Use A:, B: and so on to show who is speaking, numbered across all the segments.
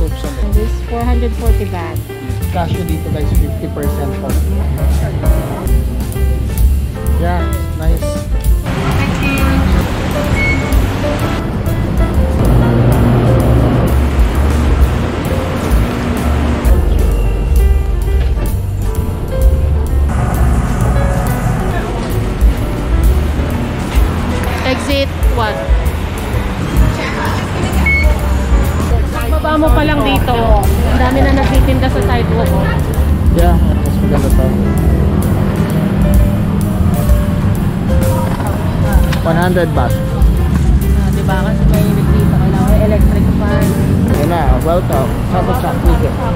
A: soup sa loob.
B: This is 440 baht.
A: Cashew dito guys, 50% off. Yeah, nice.
B: Thank you. Exit 1. Baba mo pa lang dito. Ang dami na nagtitinda sa sidewalk.
A: Yeah, mas maganda to. 100 baht.
B: Diba kasi may dito kailangan electric fan.
A: Yan na, welcome. Chato-chak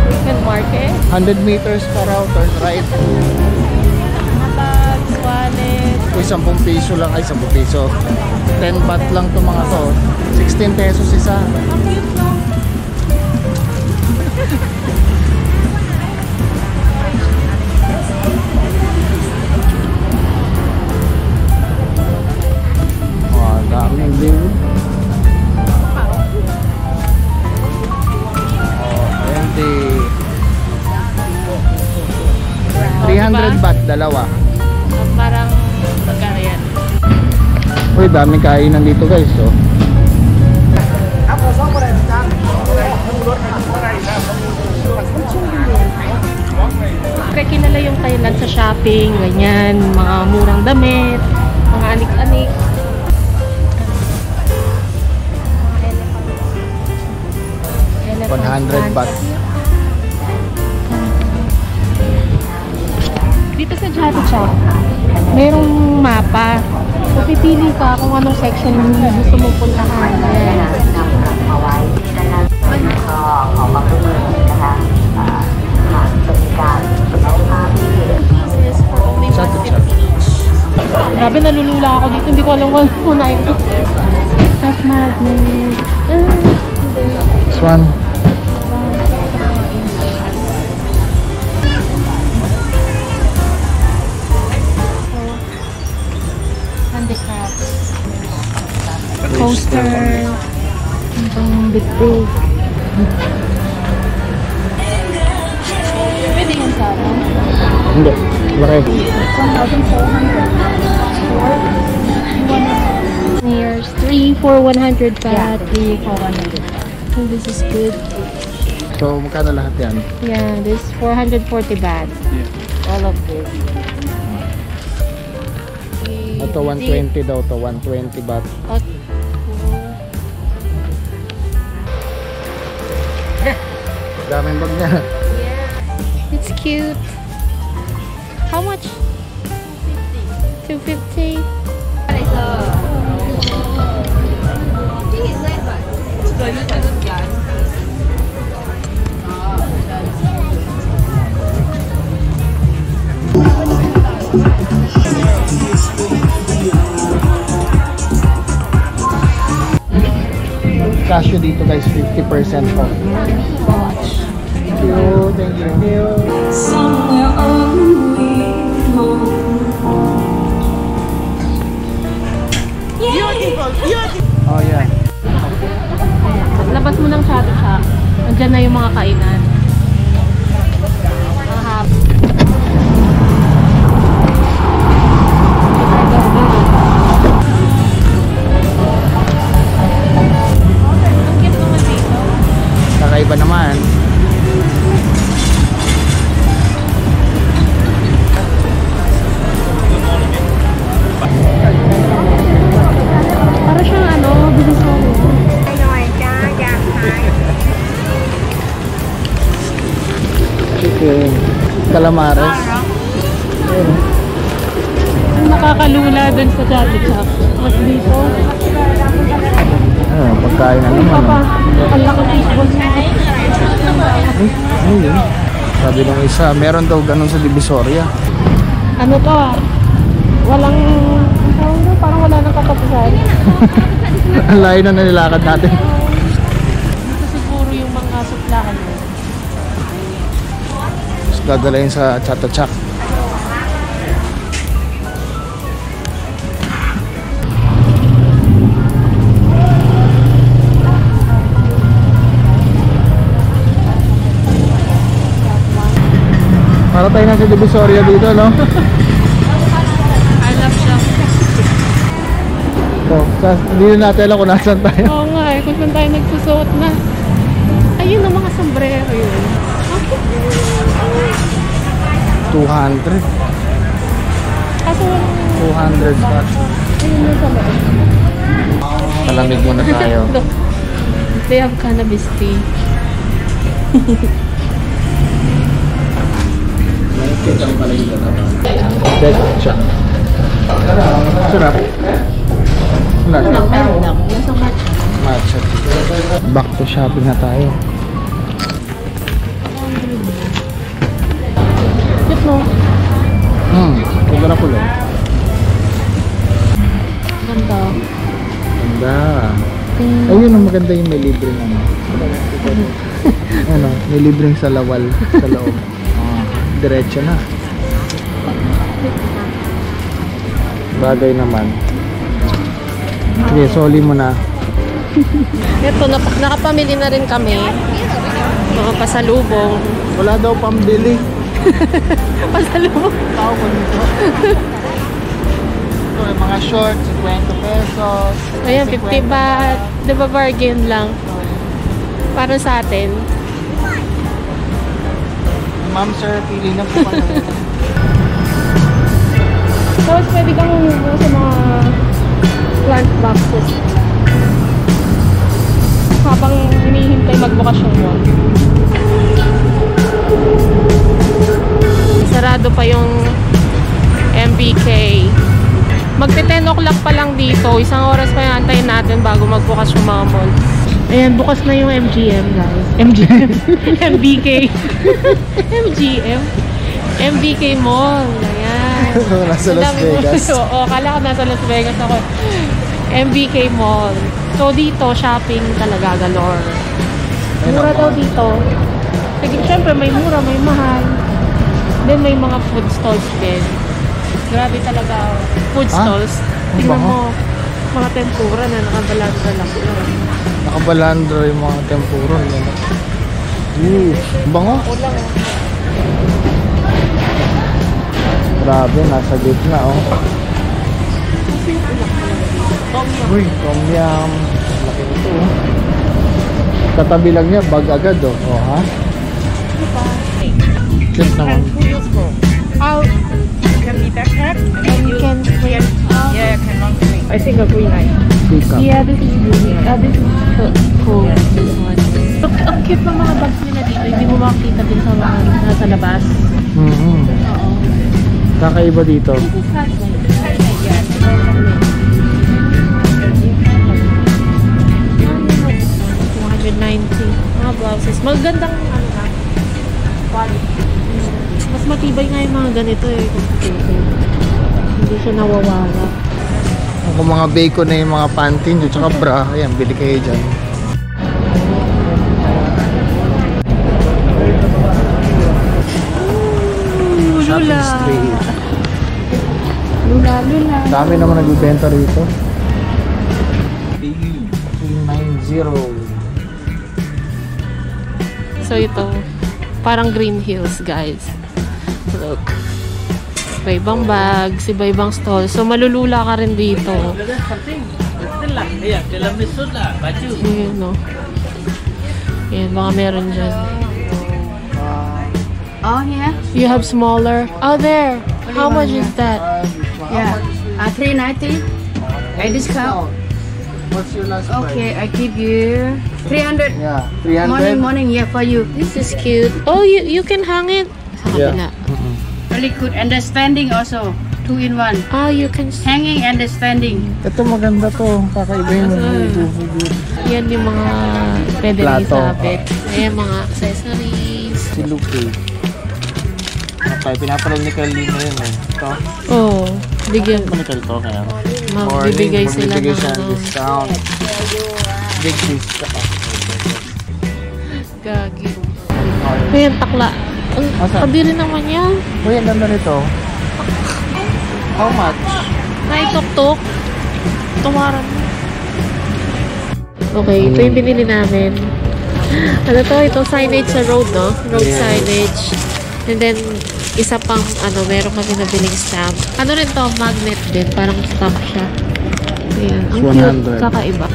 B: Weekend market.
A: 100 meters per hour, turn right.
B: Bags, wallet.
A: Uy, 10 piso lang. Ay, 10 piso. 10 baht lang to mga to. 16 pesos isa. Oh, daming view. Oh, empty. 300 baht, dalawa.
B: Parang magkano yan?
A: Uy, daming kainan dito guys, oh.
B: Kaya kilala yung Thailand sa shopping, ganyan, mga murang damit, mga anik-anik.
A: 100 baht.
B: Dito sa Chato-chak, mayroong mapa. So, pipili ka kung anong section yung gusto mong puntahan.
A: Chato-chak.
B: Grabe, nalulula ako dito. Hindi ko alam kung ano na ito. Top magnet.
A: This one.
B: Handicrafts. Coaster. Ang big-big. Pwede yung sa akin?
A: Hindi. Bakit?
B: 1,400. Nears 3 for 100 baht. 3 for 100 baht. So this is good.
A: So, magkano lahat yan?
B: Yeah, this is 440 baht.
A: Yeah.
B: All of this.
A: Ito 120 daw to, 120 baht. Daming bag niya.
B: Yeah. It's cute. How much? 250. 250.
A: Cashew dito guys, 50% off. Thank you, thank you.
C: Somewhere only home.
A: Oh yeah.
B: Paglabas mo ng Chato-chak, andyan na yung mga kainan.
A: Kakaiba naman.
B: Para siyang ano, bilis mo.
A: Chicken. Calamares.
B: Nakakalula dun sa Chato-chak. Mas dito.
A: Ah, pagkain na naman.
B: Papa, ang laki fishball niya.
A: Ayun. Sabi nung isa, meron daw ganun sa Divisoria.
B: Ano to ah? Walang, parang wala nang katapusan.
A: Ang layo na nilakad natin.
B: Dito siguro yung mga suplahan mo.
A: Tapos dadalayin sa Chato-chak. Para tayo nasa Divisoria dito, no?
B: I love shop.
A: So, hindi na natin alam kung nasan tayo.
B: Oo nga eh, kung saan tayo nagsusuot na. Ayun ang mga sombrero yun.
A: 200.
B: Kaso walang...
A: 200 bucks.
B: Ayun yung sa loob.
A: Palamig muna tayo.
B: Look, they have cannabis tea.
A: Betcha. Sarap. Nasa
B: Nasa
A: matcha. Back to shopping na tayo.
B: cute mo.
A: Huwag na pulo.
B: Ganda.
A: Ganda. Ayun ang maganda yung may libreng ano. Ano, may libreng salawal sa loob. Diretso na. Bagay naman. Sige, soli mo na.
B: Ito, nakapamili na rin kami. Mga pasalubong.
A: Wala daw pambili.
B: Pasalubong.
A: Tao ko nito. Ito, yung mga shorts, 50 pesos.
B: Ayan, 50 baht. Diba bargain lang? Para sa atin.
A: Ma'am, sir, pili na po kayo.
B: Tapos pwede kang humuho sa mga plant boxes. Habang hinihintay magbukas yung wall. Sarado pa yung MBK. Magte 10 o'clock pa lang dito. Isang oras pa yung antayin natin bago magbukas yung mga mall. Ayan, bukas na yung MGM, guys. MGM? MBK. MGM? MBK Mall. Ayan.
A: Nasa Las Vegas.
B: Oo, kala ko nasa Las Vegas ako. MBK Mall. So, dito, shopping talaga galore. Mura daw dito. Sige, syempre, may mura, may mahal. Then, may mga food stalls din. Grabe talaga. Food stalls. Tingnan mo, mga tempura na nakabalanda lang.
A: Nakabalandra yung mga tempura. Bango.
B: Kulang.
A: Grabe, nasa gitna, oh. Uy, tom yum. Laki nito, oh. Katabi lang niya, bag agad, oh. Oh, ha? Cute naman.
B: Out.
D: Can be that cat?
B: And you can swim.
D: Yeah, cannot swing. I think a green light.
A: Pika.
B: Yeah, this is good. This is cool. This one. Look, ang cute ng mga bags nila dito. Hindi mo makikita din sa mga nasa labas. Oo.
A: Kakaiba dito.
B: This is handmade. 290. Mga blouses. Magandang ano na. Quality. Mas matibay nga yung mga ganito eh. Hindi siya nawawala.
A: Kung mga bacon na yung mga panty nyo, tsaka bra, ayan, bili kayo dyan.
B: Lula.
A: Street.
B: Lula, lula.
A: Dami naman nagbibenta rito. 390.
B: So ito, parang Green Hills, guys. Look. Iba-ibang bags, iba-ibang stalls. So malulula ka rin dito. Ayan, no? Ayan, baka meron dyan.
D: Oh, yeah?
B: You have smaller? Oh, there. How much is that?
D: Yeah. 390. I discount.
A: What's your last price?
D: Okay, I give you 300.
A: Yeah, 300.
D: Morning, yeah, for you.
B: This is cute. Oh, you can hang it. Sa kabila.
D: Really good. And the standing also. 2 in 1.
B: Ah, you can...
D: Hanging and the standing.
A: Ito maganda to. Kakaiba yung hugot.
B: Yan yung mga pwede
A: Plato.
B: isabit. Ayan, mga accessories.
A: Si Lupe. Okay, pinapanood ni Carlina yun eh. Ito.
B: Oh, bigyan.
A: Manikal to kaya.
B: Magbibigay sila
A: magbibigay
B: ng
A: siya ng
B: ano.
A: discount. Big discount.
B: Gagi. Ayan, takla. Ang
A: Asa?
B: kabili naman yan.
A: Uy, ang ganda nito. How much?
B: Naitok-tok. Tumaran mo. Okay, ito yung binili namin. Ano to? Ito signage sa road, no? Road
A: Yeah.
B: signage. And then, isa pang, meron kami nabiling stamp. Ano rin to, magnet din. Parang stamp siya. Ayan. Ang cute,
A: 100.
B: kakaiba.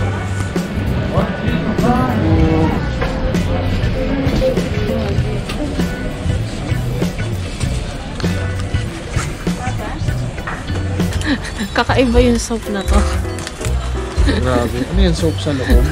B: Kakaiba yung soap na to.
A: Grabe. Ano yung soap sa loob?